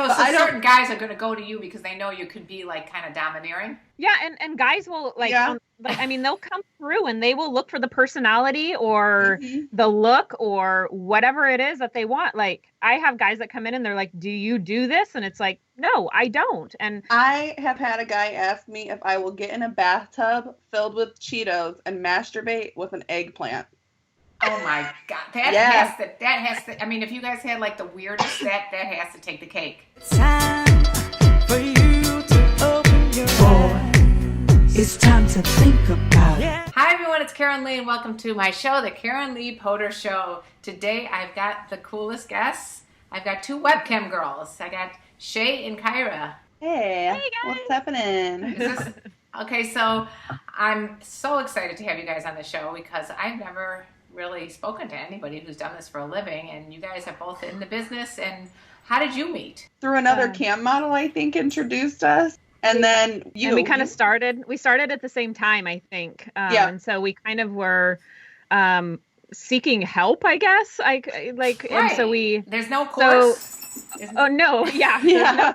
So certain guys are going to go to you because they know you could be like kind of domineering. Yeah, and guys will I mean, they'll come through and they will look for the personality or the look or whatever it is that they want. Like, I have guys that come in and they're like, "Do you do this?" And it's like, "No, I don't." And I have had a guy ask me if I will get in a bathtub filled with Cheetos and masturbate with an eggplant. Oh my God. That has to, I mean, if you guys had like the weirdest, that has to take the cake. Time for you to open your eyes. It's time to think about it. Hi everyone, it's KarenLee and welcome to my show, the KarenLee Potter Show. Today I've got the coolest guests. I've got two webcam girls. I got Shaye and Kyra. Hey what's happening? Okay, so I'm so excited to have you guys on the show because I've never really spoken to anybody who's done this for a living, and you guys are both in the business. And how did you meet? Through another cam model, I think, introduced us, and then we kind of started at the same time, I think. And so we kind of were seeking help, I guess. And so there's no course. There's no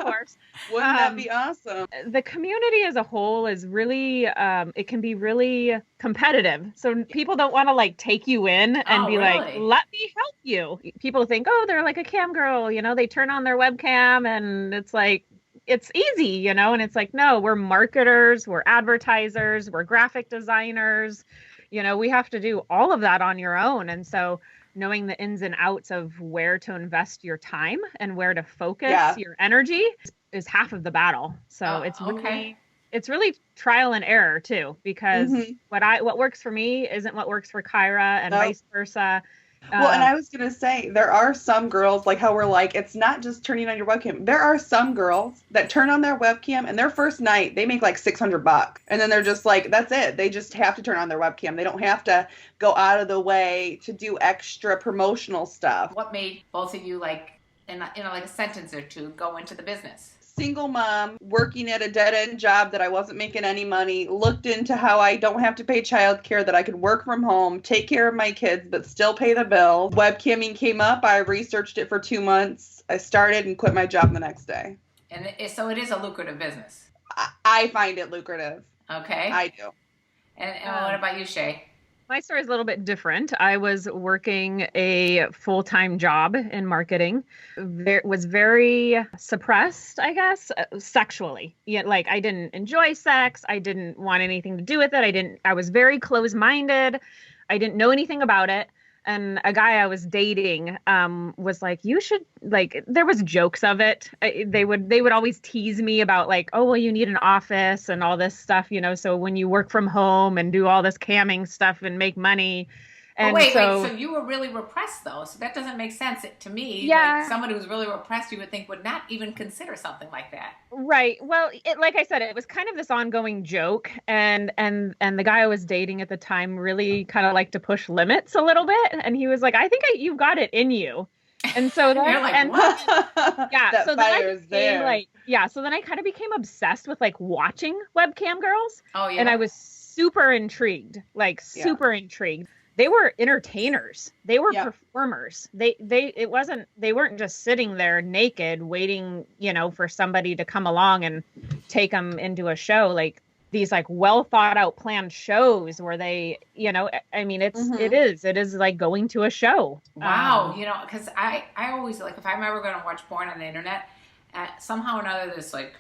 course. Wouldn't that be awesome? The community as a whole is really, it can be really competitive. So people don't want to like take you in and be like, let me help you. People think, oh, they're like a cam girl, you know, they turn on their webcam and it's like, it's easy, you know, and it's like, no, we're marketers, we're advertisers, we're graphic designers, you know, we have to do all of that on your own. And so knowing the ins and outs of where to invest your time and where to focus your energy is half of the battle. So it's really trial and error too, because what works for me isn't what works for Kyra and vice versa. Well, and I was going to say, there are some girls, like how we're like, it's not just turning on your webcam. There are some girls that turn on their webcam and their first night, they make like $600. And then they're just like, that's it. They just have to turn on their webcam. They don't have to go out of the way to do extra promotional stuff. What made both of you, like, in like a sentence or two, go into the business? Single mom working at a dead-end job that I wasn't making any money, looked into how I don't have to pay childcare, that I could work from home, take care of my kids, but still pay the bills. Webcamming came up. I researched it for 2 months. I started and quit my job the next day. And so it is a lucrative business. I find it lucrative. Okay. I do. And what about you, Shaye? My story is a little bit different. I was working a full-time job in marketing. Was very suppressed, I guess, sexually. Yeah, like I didn't enjoy sex. I didn't want anything to do with it. I was very closed-minded. I didn't know anything about it. And a guy I was dating was like, you should, like, there was jokes of it. They would always tease me about like, oh, well, you need an office and all this stuff, you know, so when you work from home and do all this camming stuff and make money. And wait, so you were really repressed though. So that doesn't make sense to me. Yeah. Like someone who's really repressed, you would think would not even consider something like that. Right. Well, like I said, it was kind of this ongoing joke, and the guy I was dating at the time really kind of liked to push limits a little bit, and he was like, "I think you've got it in you." And so then, you're like, what? Yeah. So then I kind of became obsessed with like watching webcam girls. Oh yeah. And I was super intrigued, super intrigued. They were entertainers. They were performers. They weren't just sitting there naked waiting, you know, for somebody to come along and take them into a show. Like these like well thought out planned shows where they, you know, I mean, it is like going to a show. Wow. You know, cause I always like, if I'm ever going to watch porn on the internet, somehow or another, this like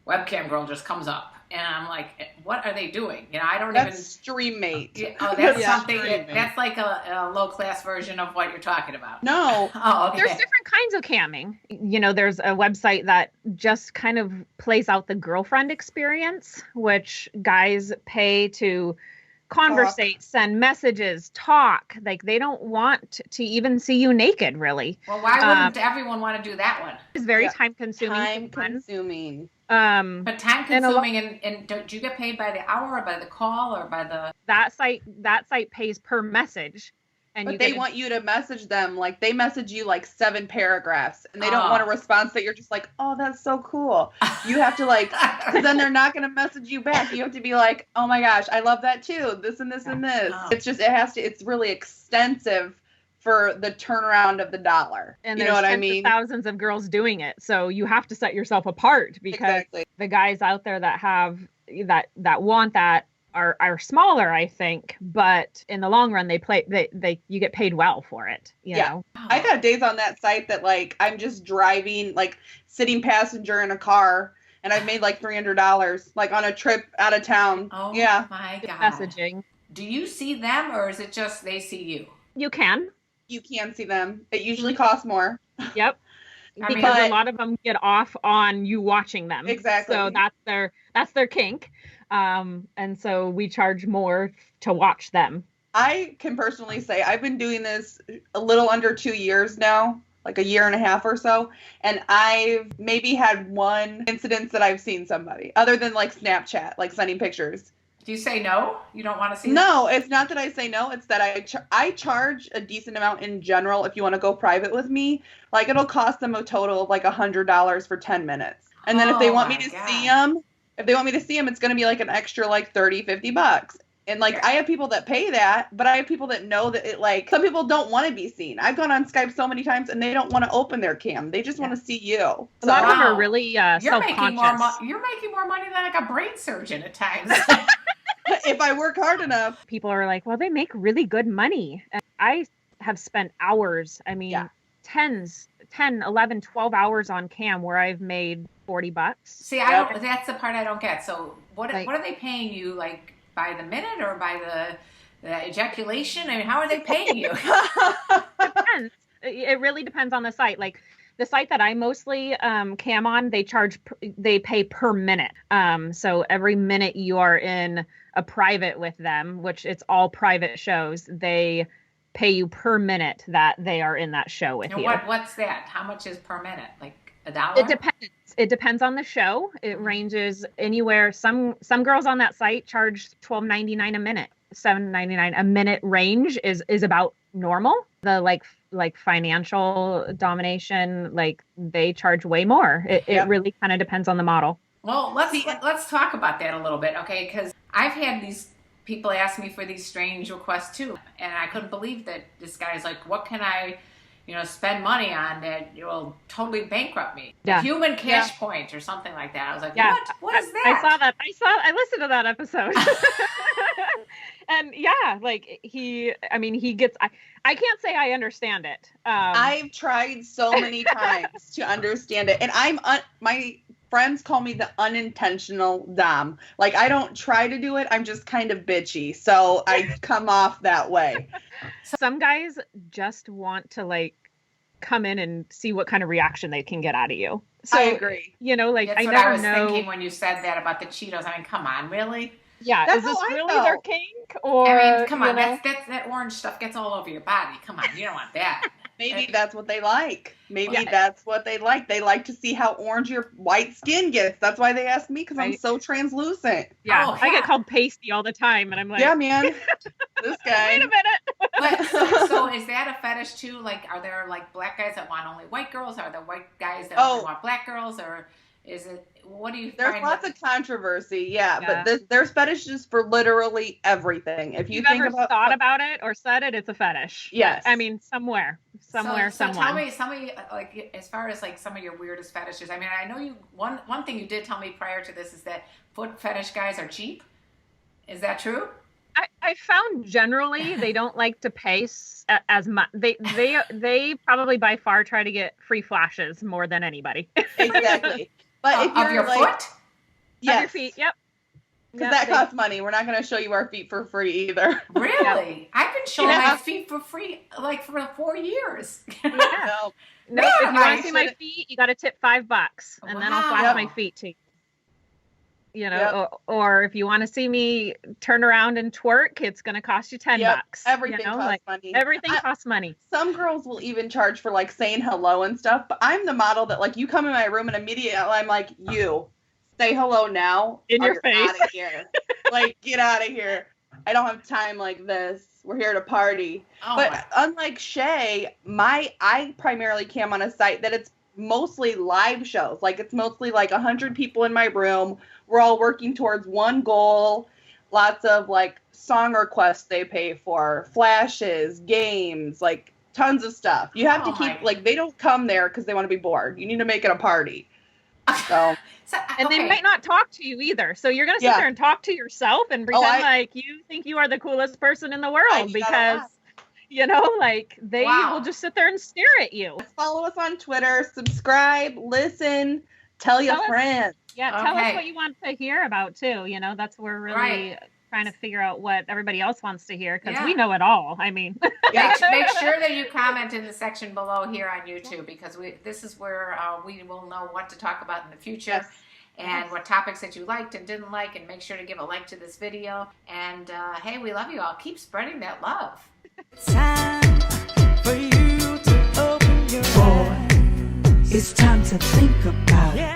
webcam girl just comes up. And I'm like, what are they doing? You know, I don't that's Stream Mate. Oh, that's something. That's like a low class version of what you're talking about. No. Oh, okay. There's different kinds of camming. You know, there's a website that just kind of plays out the girlfriend experience, which guys pay to conversate, send messages, talk. Like they don't want to even see you naked, really. Well, why wouldn't everyone want to do that one? It's very time consuming. But time consuming, and do you get paid by the hour or by the call or by the? That site pays per message. But they want you to message them, like they message you like 7 paragraphs and they don't want a response that you're just like, oh, that's so cool. You have to like, because then they're not going to message you back. You have to be like, oh my gosh, I love that too. This and this and this. It's just, it's really extensive for the turnaround of the dollar. And you know what I mean? Thousands of girls doing it. So you have to set yourself apart, because the guys out there that have that want that are smaller, I think, but in the long run you get paid well for it, you know. I've had days on that site that like I'm just driving, like sitting passenger in a car, and I've made like $300 like on a trip out of town. Oh my God. Messaging. Do you see them, or is it just they see you? You can see them. It usually costs more. Yep. Because a lot of them get off on you watching them. Exactly. So that's their kink. And so we charge more to watch them. I can personally say I've been doing this a little under 2 years now, like a year and a half or so. And I've maybe had one incident that I've seen somebody, other than like Snapchat, like sending pictures. Do you say no? You don't want to see No, it's not that I say no. It's that I charge a decent amount in general if you want to go private with me. Like it'll cost them a total of like $100 for 10 minutes. And then if they want me to see them, it's going to be like an extra like $30-$50. And like I have people that pay that, but I have people that know that it, like, some people don't want to be seen. I've gone on Skype so many times and they don't want to open their cam. They just want to see you. So, a lot of them are really self-conscious. You're making more money than like a brain surgeon at times. If I work hard enough. People are like, well, they make really good money. And I have spent hours, 10, 11, 12 hours on cam where I've made $40. See, that's the part I don't get. So what are they paying you, like by the minute or by the ejaculation? I mean, how are they paying you? Depends. It really depends on the site. Like the site that I mostly cam on, they pay per minute. So every minute you are in a private with them, which it's all private shows, they pay you per minute that they are in that show with you. What's that? How much is per minute? Like $1? It depends. It depends on the show. It ranges anywhere. Some girls on that site charge $12.99 a minute, $7.99 a minute range is about normal. The like financial domination, like they charge way more. It really kind of depends on the model. Well, let's talk about that a little bit, okay? Because I've had these people ask me for these strange requests too, and I couldn't believe that this guy's like, what can I, spend money on that will totally bankrupt me? Yeah. Human cash point or something like that. I was like, what is that? I saw that. I listened to that episode. And yeah, like he gets, I can't say I understand it. I've tried so many times to understand it. And my friends call me the unintentional dom. Like I don't try to do it. I'm just kind of bitchy. So I come off that way. Some guys just want to like come in and see what kind of reaction they can get out of you. So, I agree. That's I what never I was know. Thinking when you said that about the Cheetos. I mean, come on, really? Yeah, That's is this how I really felt. their kink? Or I mean, come on, that orange stuff gets all over your body. Come on, you don't want that. Maybe that's what they like. That's what they like. They like to see how orange your white skin gets. That's why they ask me, because I'm so translucent. Yeah, Oh, I get called pasty all the time, and I'm like, yeah, man, this guy. Wait a minute. But, so is that a fetish too? Like, are there like black guys that want only white girls? Are there white guys that only want black girls? Or is it, what do you There's find? lots of controversy, but there's fetishes for literally everything. If you've ever thought about it or said it, it's a fetish. Yes. I mean, somewhere, so someone. Tell me, like, as far as like some of your weirdest fetishes. I mean, I know you, one thing you did tell me prior to this is that foot fetish guys are cheap. Is that true? I found generally they don't like to pay as much. They probably by far try to get free flashes more than anybody. Exactly. But if you're of your like, foot? yes. Of your feet, yep. Because that costs money. We're not going to show you our feet for free either. Really? I've been showing my feet for free like for 4 years. No. No, if you want to see my feet, you got to tip $5, and then I'll flash my feet to you. Or if you want to see me turn around and twerk, it's going to cost you $10. Everything costs money. Everything costs money. Some girls will even charge for like saying hello and stuff, but I'm the model that like you come in my room and immediately I'm like, you say hello now. In your face. Out of here. Like, get out of here. I don't have time like this. We're here to party. Unlike Shay, I primarily cam on a site that it's mostly live shows. Like it's mostly like 100 people in my room. We're all working towards one goal. Lots of like song requests they pay for, flashes, games. Like tons of stuff. You have to Oh keep, my- like, they don't come there because they want to be bored. You need to make it a party. So, And they okay. might not talk to you either. So you're going to sit Yeah. there and talk to yourself and pretend I- like you think you are the coolest person in the I world do that a because, lot. you know, like they Wow. will just sit there and stare at you. Follow us on Twitter, subscribe, listen, tell your Tell us- friends. Yeah, tell us Okay. what you want to hear about too. You know, that's we're really Right. trying to figure out what everybody else wants to hear because Yeah. we know it all. I mean, Yeah. Make sure that you comment in the section below here on YouTube because this is where we will know what to talk about in the future. Yes. And what topics that you liked and didn't like, and make sure to give a like to this video. And hey, we love you all. Keep spreading that love. Time for you to open your eyes. It's time to think about it.